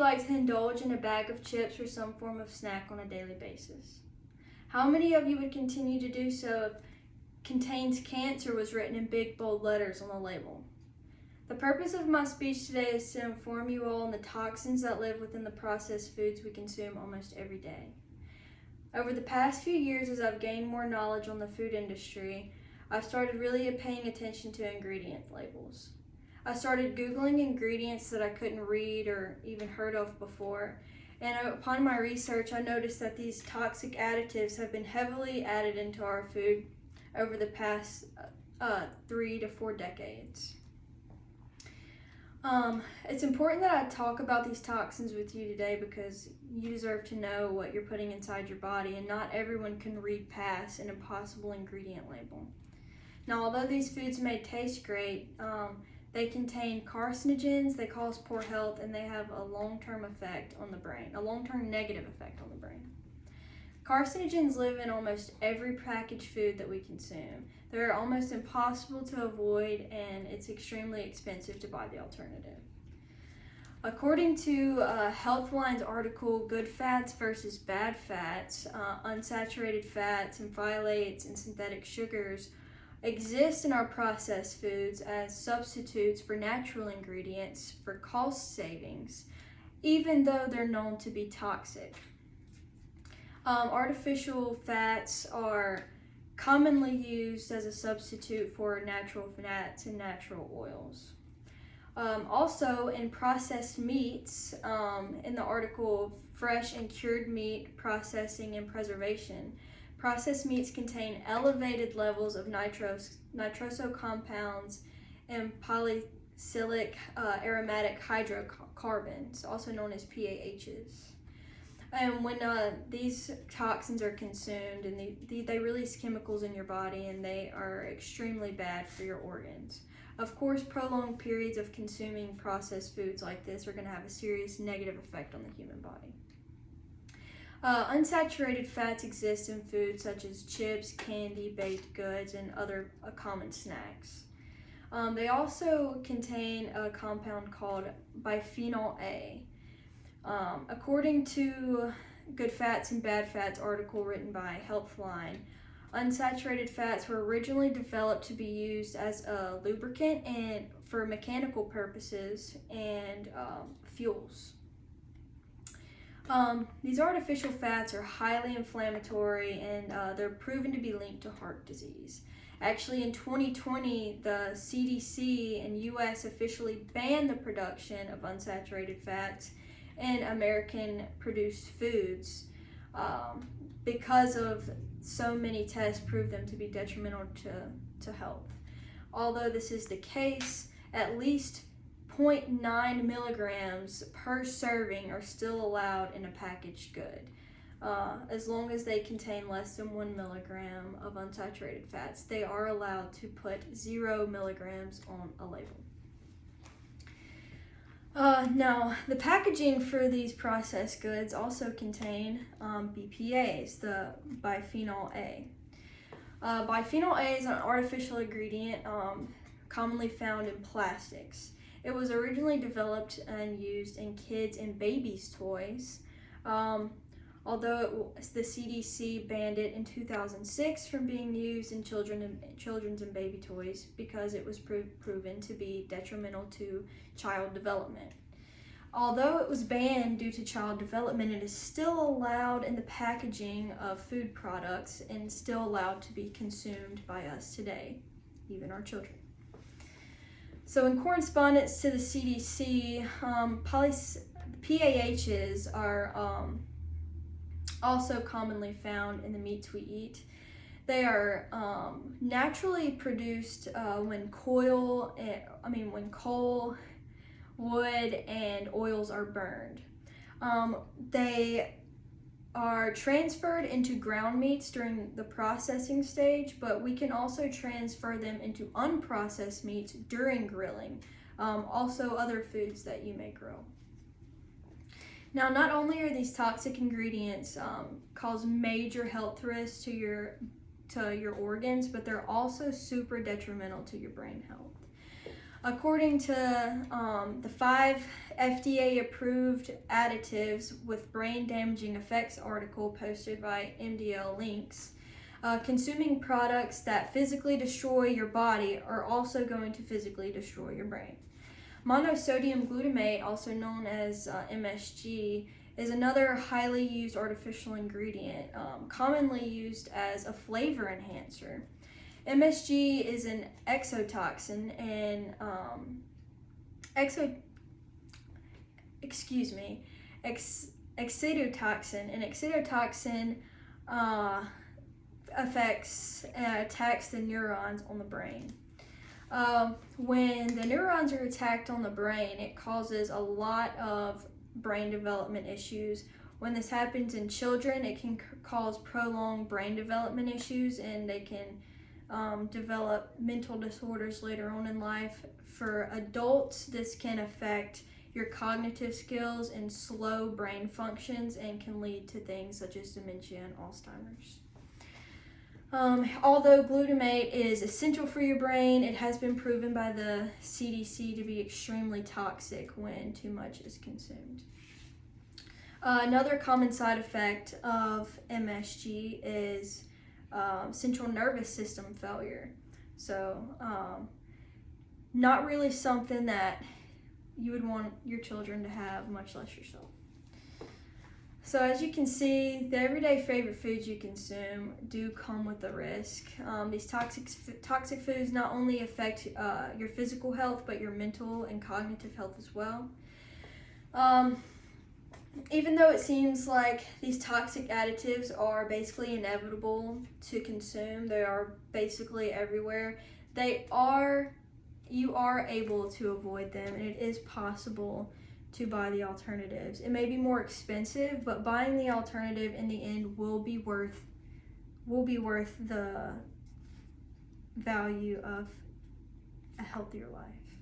like to indulge in a bag of chips or some form of snack on a daily basis? How many of you would continue to do so if contains cancer was written in big bold letters on the label? The purpose of my speech today is to inform you all on the toxins that live within the processed foods we consume almost every day. Over the past few years, as I've gained more knowledge on the food industry, I've started really paying attention to ingredient labels. I started Googling ingredients that I couldn't read or even heard of before, and upon my research, I noticed that these toxic additives have been heavily added into our food over the past 3 to 4 decades. It's important that I talk about these toxins with you today because you deserve to know what you're putting inside your body, and not everyone can read past an impossible ingredient label. Now, although these foods may taste great, they contain carcinogens, they cause poor health, and they have a long-term effect on the brain, a long-term negative effect on the brain. Carcinogens live in almost every packaged food that we consume. They're almost impossible to avoid, and it's extremely expensive to buy the alternative. According to Healthline's article, Good Fats versus Bad Fats, unsaturated fats and phthalates and synthetic sugars exist in our processed foods as substitutes for natural ingredients for cost savings, even though they're known to be toxic. Artificial fats are commonly used as a substitute for natural fats and natural oils. Also, in processed meats, in the article Fresh and Cured Meat Processing and Preservation, processed meats contain elevated levels of nitroso compounds and polycyclic aromatic hydrocarbons, also known as PAHs. And when these toxins are consumed, and they release chemicals in your body, and they are extremely bad for your organs. Of course, prolonged periods of consuming processed foods like this are going to have a serious negative effect on the human body. Unsaturated fats exist in foods such as chips, candy, baked goods, and other common snacks. They also contain a compound called bisphenol A. According to Good Fats and Bad Fats article written by Healthline, unsaturated fats were originally developed to be used as a lubricant and for mechanical purposes and fuels. These artificial fats are highly inflammatory, and they're proven to be linked to heart disease. Actually, in 2020, the CDC in U.S. officially banned the production of unsaturated fats in American-produced foods because of so many tests proved them to be detrimental to health. Although this is the case, at least 0.9 milligrams per serving are still allowed in a packaged good. As long as they contain less than 1 milligram of unsaturated fats, they are allowed to put 0 milligrams on a label. Now, the packaging for these processed goods also contain BPAs, the bisphenol A. Bisphenol A is an artificial ingredient commonly found in plastics. It was originally developed and used in kids' and babies' toys, although the CDC banned it in 2006 from being used in children's and baby toys because it was proven to be detrimental to child development. Although it was banned due to child development, it is still allowed in the packaging of food products and still allowed to be consumed by us today, even our children. So in correspondence to the CDC, PAHs are also commonly found in the meats we eat. They are naturally produced when coal, wood, and oils are burned. They are transferred into ground meats during the processing stage, but we can also transfer them into unprocessed meats during grilling, also other foods that you may grill. Now, not only are these toxic ingredients cause major health risks to your organs, but they're also super detrimental to your brain health. According to the 5 FDA-approved additives with brain-damaging effects article posted by MDL Links, consuming products that physically destroy your body are also going to physically destroy your brain. Monosodium glutamate, also known as MSG, is another highly used artificial ingredient, commonly used as a flavor enhancer. MSG is an exotoxin and excitotoxin. An excitotoxin attacks the neurons on the brain. When the neurons are attacked on the brain, it causes a lot of brain development issues. When this happens in children, it can cause prolonged brain development issues, and they can develop mental disorders later on in life. For adults, this can affect your cognitive skills and slow brain functions and can lead to things such as dementia and Alzheimer's. Although glutamate is essential for your brain, it has been proven by the CDC to be extremely toxic when too much is consumed. Another common side effect of MSG is central nervous system failure. So, not really something that you would want your children to have, much less yourself. So as you can see, the everyday favorite foods you consume do come with a risk. These toxic foods not only affect your physical health, but your mental and cognitive health as well. Even though it seems like these toxic additives are basically inevitable to consume, they are basically everywhere, you are able to avoid them, and it is possible to buy the alternatives. It may be more expensive, but buying the alternative in the end will be worth the value of a healthier life.